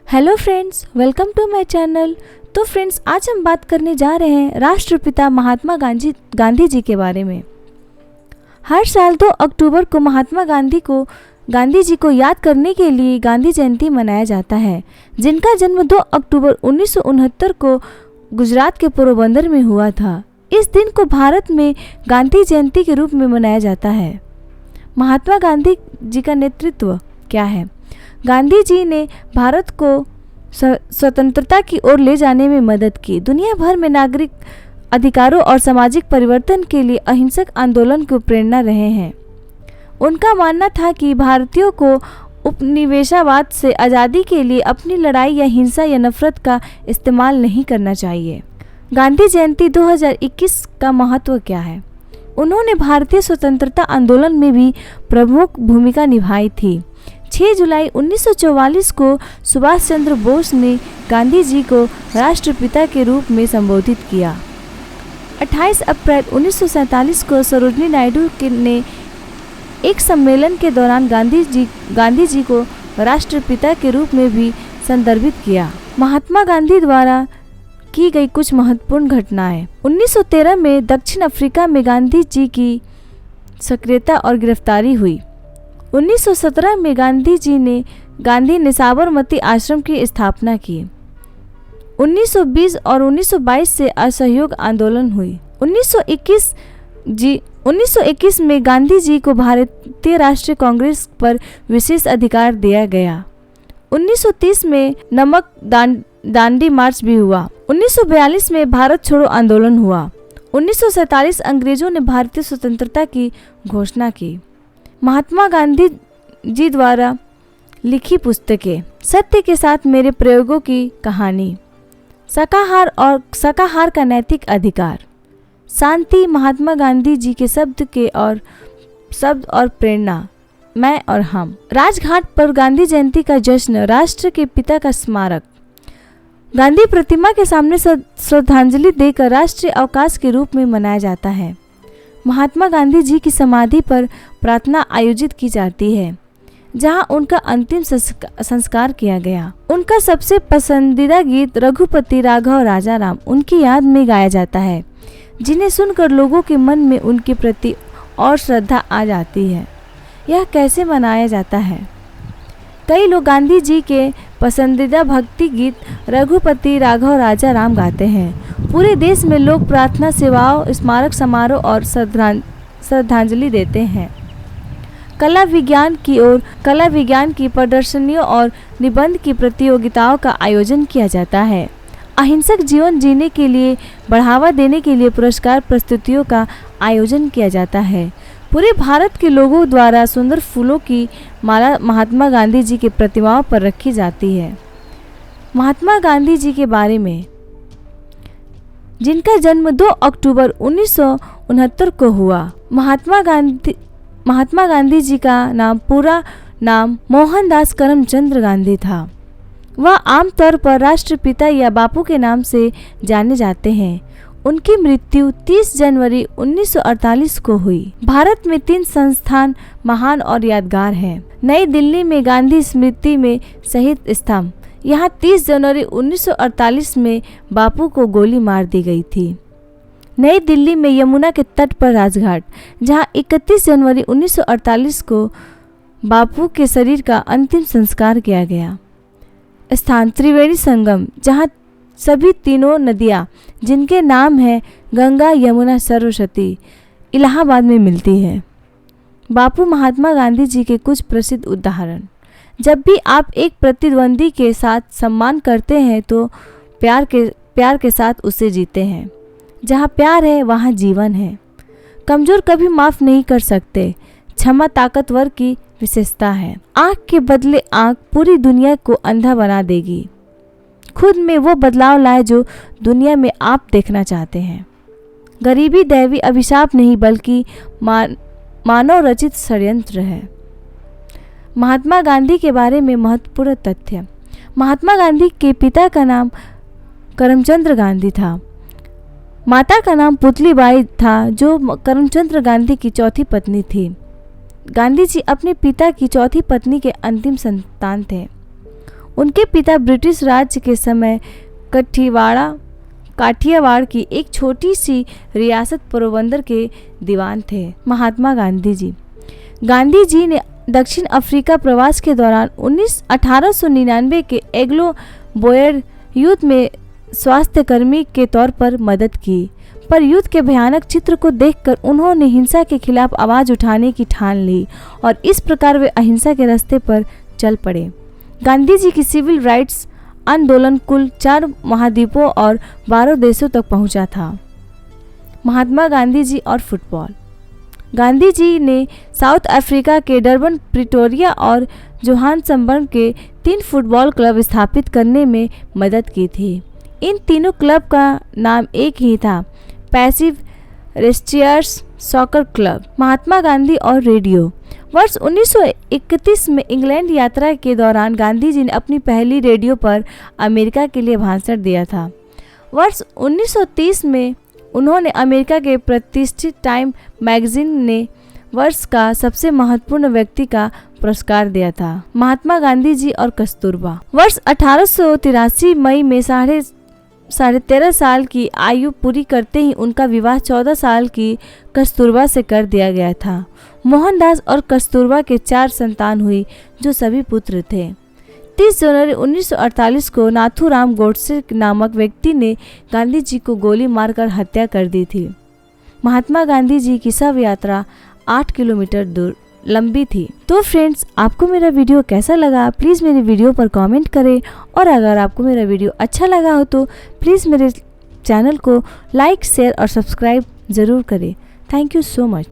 Hello friends, welcome to my channel. तो friends, आज हम बात करने जा रहे हैं राष्ट्रपिता महात्मा गांधी जी के बारे में। हर साल 2 अक्टूबर को महात्मा गांधी जी को याद करने के लिए गांधी जयंती मनाया जाता है, जिनका जन्म 2 अक्टूबर 1969 को गुजरात के पोरबंदर में हुआ था। इस दिन को भारत में गांधी जयंती के रूप में मनाया जाता है। महात्मा गांधी जी का नेतृत्व क्या है? गांधी जी ने भारत को स्वतंत्रता की ओर ले जाने में मदद की। दुनिया भर में नागरिक अधिकारों और सामाजिक परिवर्तन के लिए अहिंसक आंदोलन को प्रेरणा रहे हैं। उनका मानना था कि भारतीयों को उपनिवेशवाद से आज़ादी के लिए अपनी लड़ाई या हिंसा या नफरत का इस्तेमाल नहीं करना चाहिए। गांधी जयंती 2021 का महत्व क्या है? उन्होंने भारतीय स्वतंत्रता आंदोलन में भी प्रमुख भूमिका निभाई थी। 6 जुलाई 1944 को सुभाष चंद्र बोस ने गांधी जी को राष्ट्रपिता के रूप में संबोधित किया। 28 अप्रैल 1947 को सरोजिनी नायडू ने एक सम्मेलन के दौरान गांधी जी को राष्ट्रपिता के रूप में भी संदर्भित किया। महात्मा गांधी द्वारा की गई कुछ महत्वपूर्ण घटनाएं। 1913 में दक्षिण अफ्रीका में गांधी जी की सक्रियता और गिरफ्तारी हुई। 1917 में गांधी ने साबरमती आश्रम की स्थापना की। 1920 और 1922 से असहयोग आंदोलन हुई। 1921 में गांधी जी को भारतीय राष्ट्रीय कांग्रेस पर विशेष अधिकार दिया गया। 1930 में नमक दांडी मार्च भी हुआ। 1942 में भारत छोड़ो आंदोलन हुआ। 1947 अंग्रेजों ने भारतीय स्वतंत्रता की घोषणा की। महात्मा गांधी जी द्वारा लिखी पुस्तकें। सत्य के साथ मेरे प्रयोगों की कहानी, शाकाहार का नैतिक अधिकार, शांति, महात्मा गांधी जी के शब्द और प्रेरणा, मैं और हम, राजघाट पर गांधी जयंती का जश्न, राष्ट्र के पिता का स्मारक, गांधी प्रतिमा के सामने श्रद्धांजलि देकर राष्ट्रीय अवकाश के रूप में मनाया जाता है। महात्मा गांधी जी की समाधि पर प्रार्थना आयोजित की जाती है, जहां उनका अंतिम संस्कार किया गया। उनका सबसे पसंदीदा गीत रघुपति राघव राजा राम उनकी याद में गाया जाता है, जिन्हें सुनकर लोगों के मन में उनके प्रति और श्रद्धा आ जाती है। यह कैसे मनाया जाता है? कई लोग गांधी जी के पसंदीदा भक्ति गीत रघुपति राघव राजा राम गाते हैं। पूरे देश में लोग प्रार्थना सेवाओं, स्मारक समारोह और श्रद्धांजलि देते हैं। कला विज्ञान की प्रदर्शनियों और निबंध की प्रतियोगिताओं का आयोजन किया जाता है। अहिंसक जीवन जीने के लिए बढ़ावा देने के लिए पुरस्कार प्रस्तुतियों का आयोजन किया जाता है। पूरे भारत के लोगों द्वारा सुंदर फूलों की माला महात्मा गांधी जी की प्रतिमाओं पर रखी जाती है। महात्मा गांधी जी के बारे में, जिनका जन्म 2 अक्टूबर 1969 को हुआ। महात्मा गांधी जी का पूरा नाम मोहनदास करमचंद गांधी था। वह आमतौर पर राष्ट्रपिता या बापू के नाम से जाने जाते हैं। उनकी मृत्यु 30 जनवरी 1948 को हुई। भारत में 3 संस्थान महान और यादगार हैं। नई दिल्ली में गांधी स्मृति में शहीद स्तंभ, यहाँ 30 जनवरी 1948 में बापू को गोली मार दी गई थी। नई दिल्ली में यमुना के तट पर राजघाट, जहाँ 31 जनवरी 1948 को बापू के शरीर का अंतिम संस्कार किया गया। स्थान त्रिवेणी संगम, जहाँ सभी तीनों नदियाँ जिनके नाम हैं गंगा, यमुना, सरस्वती, इलाहाबाद में मिलती है। बापू महात्मा गांधी जी के कुछ प्रसिद्ध उदाहरण। जब भी आप एक प्रतिद्वंदी के साथ सम्मान करते हैं तो प्यार के साथ उसे जीते हैं। जहाँ प्यार है वहाँ जीवन है। कमजोर कभी माफ़ नहीं कर सकते। क्षमा ताकतवर की विशेषता है। आँख के बदले आँख पूरी दुनिया को अंधा बना देगी। खुद में वो बदलाव लाए जो दुनिया में आप देखना चाहते हैं। गरीबी दैवी अभिशाप नहीं बल्कि मानव रचित षड्यंत्र है। महात्मा गांधी के बारे में महत्वपूर्ण तथ्य। महात्मा गांधी के पिता का नाम करमचंद गांधी था। माता का नाम पुतलीबाई था, जो करमचंद गांधी की चौथी पत्नी थी। गांधी जी अपने पिता की चौथी पत्नी के अंतिम संतान थे। उनके पिता ब्रिटिश राज्य के समय काठियावाड़ की एक छोटी सी रियासत पोरबंदर के दीवान थे। महात्मा गांधी जी ने दक्षिण अफ्रीका प्रवास के दौरान 1899 के एंग्लो बोयर युद्ध में स्वास्थ्यकर्मी के तौर पर मदद की, पर युद्ध के भयानक चित्र को देखकर उन्होंने हिंसा के खिलाफ आवाज़ उठाने की ठान ली और इस प्रकार वे अहिंसा के रास्ते पर चल पड़े। गांधी जी की सिविल राइट्स आंदोलन कुल 4 महाद्वीपों और 12 देशों तक पहुंचा था। महात्मा गांधी जी और फुटबॉल। गांधी जी ने साउथ अफ्रीका के डरबन, प्रिटोरिया और जोहान्सबर्ग के 3 फुटबॉल क्लब स्थापित करने में मदद की थी। इन तीनों क्लब का नाम एक ही था, passive रेस्टियर्स soccer club. Mahatma Gandhi और रेडियो। वर्ष 1931 में इंग्लैंड यात्रा के दौरान गांधी जी ने अपनी पहली रेडियो पर अमेरिका के लिए भाषण दिया था। वर्ष 1930 में उन्होंने अमेरिका के प्रतिष्ठित टाइम मैगजीन ने वर्ष का सबसे महत्वपूर्ण व्यक्ति का पुरस्कार दिया था। महात्मा गांधी जी और कस्तूरबा। वर्ष 1883 मई में साढ़े 13 साल की आयु पूरी करते ही उनका विवाह 14 साल की कस्तूरबा से कर दिया गया था। मोहनदास और कस्तूरबा के 4 संतान हुई, जो सभी पुत्र थे। 30 जनवरी 1948 को नाथूराम गोडसे नामक व्यक्ति ने गांधी जी को गोली मारकर हत्या कर दी थी। महात्मा गांधी जी की शव यात्रा 8 किलोमीटर दूर लंबी थी। तो फ्रेंड्स, आपको मेरा वीडियो कैसा लगा प्लीज़ मेरे वीडियो पर कमेंट करें, और अगर आपको मेरा वीडियो अच्छा लगा हो तो प्लीज़ मेरे चैनल को लाइक, शेयर और सब्सक्राइब ज़रूर करें। Thank you so much.